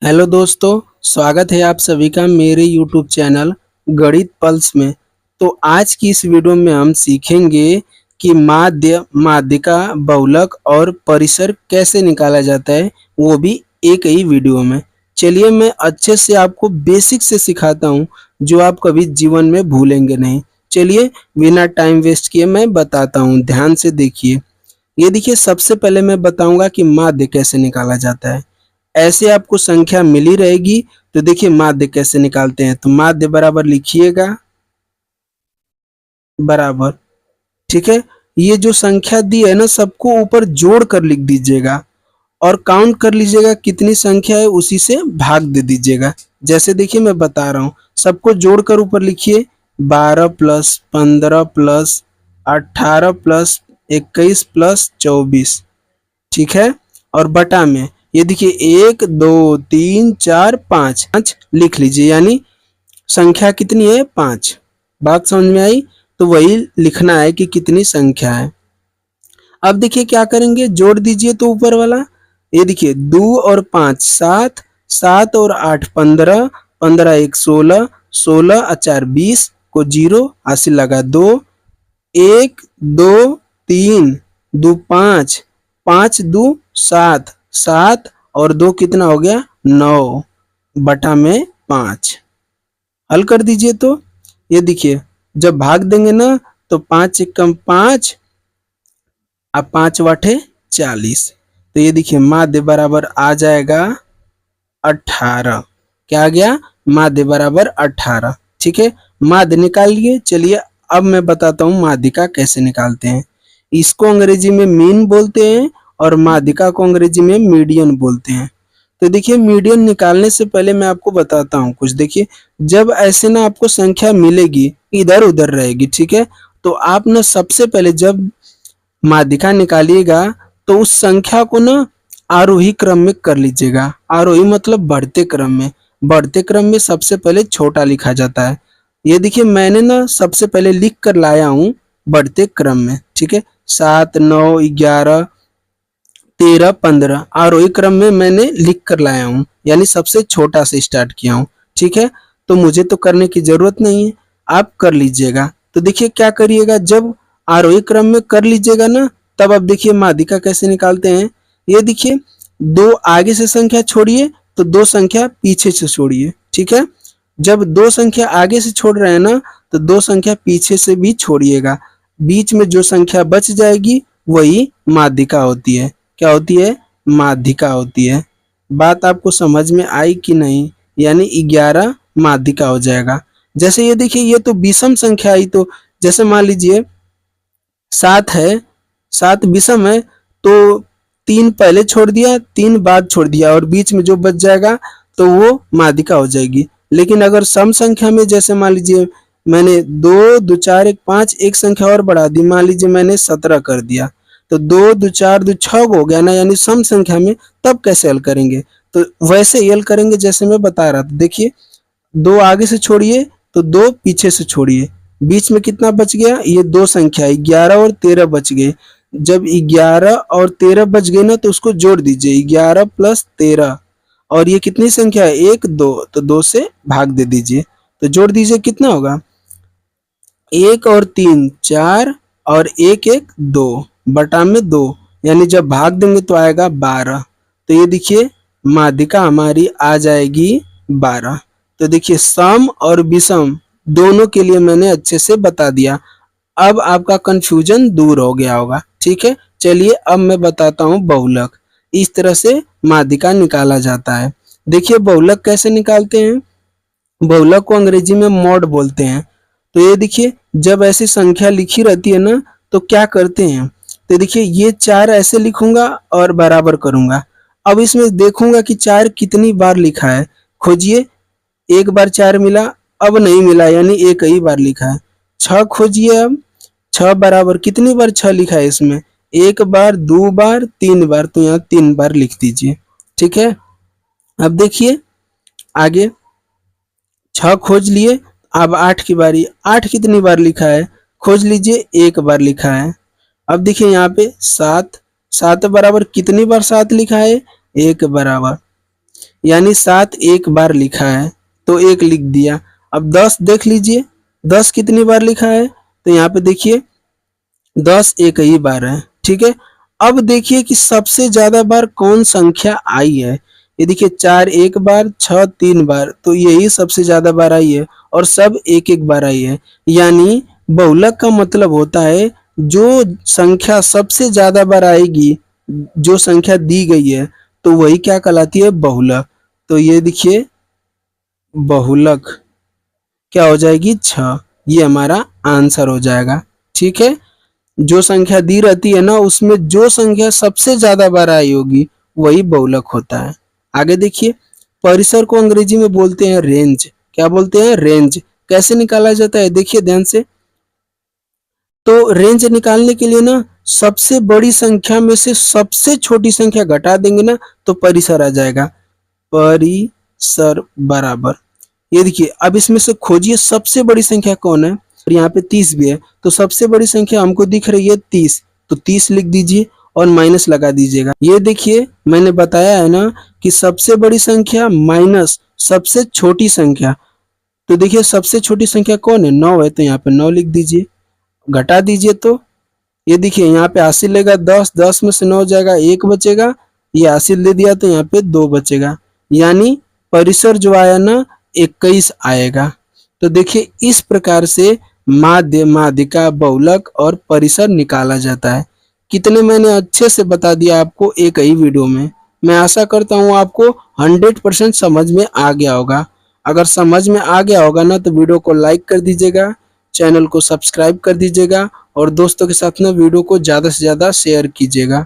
Hello दोस्तों, स्वागत है आप सभी का मेरे यूट्यूब चैनल गणित पल्स में। तो आज की इस वीडियो में हम सीखेंगे कि माध्य, माध्यिका, बहुलक और परिसर कैसे निकाला जाता है, वो भी एक ही वीडियो में। चलिए मैं अच्छे से आपको बेसिक से सिखाता हूँ जो आप कभी जीवन में भूलेंगे नहीं। चलिए बिना टाइम वेस्ट किए मैं बताता हूँ, ध्यान से देखिए। ये देखिए, सबसे पहले मैं बताऊंगा कि माध्य कैसे निकाला जाता है। ऐसे आपको संख्या मिली रहेगी तो देखिए माध्य कैसे निकालते हैं। तो माध्य बराबर लिखिएगा, बराबर, ठीक है। ये जो संख्या दी है ना, सबको ऊपर जोड़ कर लिख दीजिएगा और काउंट कर लीजिएगा कितनी संख्या है, उसी से भाग दे दीजिएगा। जैसे देखिए मैं बता रहा हूँ, सबको जोड़कर ऊपर लिखिए 12 प्लस 15 प्लस 18 प्लस 21 प्लस 24, ठीक है। और बटा में ये देखिए 1 2 3 4 5 5 लिख लीजिए, यानी संख्या कितनी है, 5। बात समझ में आई? तो वही लिखना है कि कितनी संख्या है। अब देखिए क्या करेंगे, जोड़ दीजिए तो ऊपर वाला। ये देखिए 2 और 5 7, 7 और 8 15, 15 1 16, 16 और 4 20 को जीरो हासिल लगा 2, 1 2 3 2 5, 5 2 7, 7 और 2 कितना हो गया, 9 बटा में 5। हल कर दीजिए तो ये देखिए, जब भाग देंगे ना तो 5 × 5 अब 5 × 8 = 40। तो ये देखिए माध्य बराबर आ जाएगा 18। क्या आ गया, माध्य बराबर 18, ठीक है। माध्य निकाल लिए। चलिए अब मैं बताता हूँ माध्यिका कैसे निकालते हैं। इसको अंग्रेजी में मीन बोलते हैं और माध्यिका को अंग्रेजी में मीडियन बोलते हैं। तो देखिए मीडियन निकालने से पहले मैं आपको बताता हूँ कुछ। देखिए जब ऐसे ना आपको संख्या मिलेगी, इधर उधर रहेगी, ठीक है, तो आप ना सबसे पहले जब माध्यिका निकालिएगा तो उस संख्या को ना आरोही क्रम में कर लीजिएगा। आरोही मतलब बढ़ते क्रम में। बढ़ते क्रम में सबसे पहले छोटा लिखा जाता है। ये देखिए मैंने ना सबसे पहले लिख कर लाया हूँ बढ़ते क्रम में, ठीक है। 7 9 11 13 15 आरोही क्रम में मैंने लिख कर लाया हूँ, यानी सबसे छोटा से स्टार्ट किया हूँ, ठीक है। तो मुझे तो करने की जरूरत नहीं है, आप कर लीजिएगा। तो देखिए क्या करिएगा, जब आरोही क्रम में कर लीजिएगा ना, तब अब देखिए माध्यिका कैसे निकालते हैं। ये देखिए, दो आगे से संख्या छोड़िए तो दो संख्या पीछे से छोड़िए, ठीक है। जब दो संख्या आगे से छोड़ रहे हैं ना, तो दो संख्या पीछे से भी छोड़िएगा। बीच में जो संख्या बच जाएगी वही माध्यिका होती है। क्या होती है, माध्यिका होती है। बात आपको समझ में आई कि नहीं? यानी 11 माध्यिका हो जाएगा। जैसे ये देखिए, ये तो विषम संख्या आई, तो जैसे मान लीजिए 7 है, 7 विषम है, तो 3 पहले छोड़ दिया, 3 बाद छोड़ दिया और बीच में जो बच जाएगा तो वो माध्यिका हो जाएगी। लेकिन अगर सम संख्या में, जैसे मान लीजिए मैंने 2 2 4 1 5 एक संख्या और बढ़ा दी, मान लीजिए मैंने 17 कर दिया, तो 2 2 4 2 6 हो गया ना, यानी सम संख्या में। तब कैसे हल करेंगे? तो वैसे ही हल करेंगे जैसे मैं बता रहा था। देखिए, 2 आगे से छोड़िए तो 2 पीछे से छोड़िए, बीच में कितना बच गया, ये दो संख्या 11 और 13 बच गए। जब 11 और 13 बच गए ना, तो उसको जोड़ दीजिए, 11 प्लस 13, और ये कितनी संख्या है, 1 2, तो 2 से भाग दे दीजिए। तो जोड़ दीजिए कितना होगा, 1 और 3 4 और 1 1 2 बटा में 2, यानी जब भाग देंगे तो आएगा 12। तो ये देखिए माध्यिका हमारी आ जाएगी 12। तो देखिए सम और विषम दोनों के लिए मैंने अच्छे से बता दिया। अब आपका कंफ्यूजन दूर हो गया होगा, ठीक है। चलिए अब मैं बताता हूँ बहुलक। इस तरह से माध्यिका निकाला जाता है। देखिए बहुलक कैसे निकालते हैं। बहुलक को अंग्रेजी में मॉड बोलते हैं। तो ये देखिए, जब ऐसी संख्या लिखी रहती है ना, तो क्या करते हैं, तो देखिए ये 4 ऐसे लिखूंगा और बराबर करूंगा। अब इसमें देखूंगा कि 4 कितनी बार लिखा है। खोजिए, एक बार 4 मिला, अब नहीं मिला, यानी एक ही बार लिखा है। 6 खोजिए, अब 6 बराबर कितनी बार 6 लिखा है इसमें, एक बार, दो बार, 3 बार, तो यहाँ 3 बार लिख दीजिए, ठीक है। अब देखिए आगे, 6 खोज लिए, अब 8 की बारी। 8 कितनी बार लिखा है, खोज लीजिए, एक बार लिखा है। अब देखिए यहाँ पे 7, 7 बराबर कितनी बार 7 लिखा है, एक बराबर। यानी 7 एक बार लिखा है तो 1 लिख दिया। अब 10 देख लीजिए, 10 कितनी बार लिखा है, तो यहाँ पे देखिए 10 एक ही बार है, ठीक है। अब देखिए कि सबसे ज्यादा बार कौन संख्या आई है। ये देखिए 4 एक बार, 6 3 बार, तो यही सबसे ज्यादा बार आई है और सब एक एक बार आई है। यानी बहुलक का मतलब होता है जो संख्या सबसे ज्यादा बार आएगी, जो संख्या दी गई है, तो वही क्या कहलाती है, बहुलक। तो ये देखिए बहुलक क्या हो जाएगी, 6। ये हमारा आंसर हो जाएगा, ठीक है। जो संख्या दी रहती है ना, उसमें जो संख्या सबसे ज्यादा बार आई होगी वही बहुलक होता है। आगे देखिए, परिसर को अंग्रेजी में बोलते हैं रेंज। क्या बोलते हैं, रेंज। कैसे निकाला जाता है, देखिए ध्यान से। तो रेंज निकालने के लिए ना, सबसे बड़ी संख्या में से सबसे छोटी संख्या घटा देंगे ना, तो परिसर आ जाएगा। परिसर बराबर, ये देखिए अब इसमें से खोजिए सबसे बड़ी संख्या कौन है। और यहाँ पे 30 भी है, तो सबसे बड़ी संख्या हमको दिख रही है 30, तो 30 लिख दीजिए और माइनस लगा दीजिएगा। ये देखिए मैंने बताया है ना कि सबसे बड़ी संख्या माइनस सबसे छोटी संख्या। तो देखिए सबसे छोटी संख्या कौन है, 9 है, तो यहाँ पे 9 लिख दीजिए। घटा दीजिए तो ये देखिए यहाँ पे हासिल लेगा 10, 10 में से 9 जाएगा, 1 बचेगा। ये हासिल दे दिया तो यहाँ पे 2 बचेगा, यानी परिसर जो आया ना 21 आएगा। तो देखिए इस प्रकार से माध्य, माध्यिका, बहुलक और परिसर निकाला जाता है। कितने मैंने अच्छे से बता दिया आपको एक ही वीडियो में। मैं आशा करता हूँ आपको 100% समझ में आ गया होगा। अगर समझ में आ गया होगा ना, तो वीडियो को लाइक कर दीजिएगा, चैनल को सब्सक्राइब कर दीजिएगा और दोस्तों के साथ ना वीडियो को ज़्यादा से ज़्यादा शेयर कीजिएगा।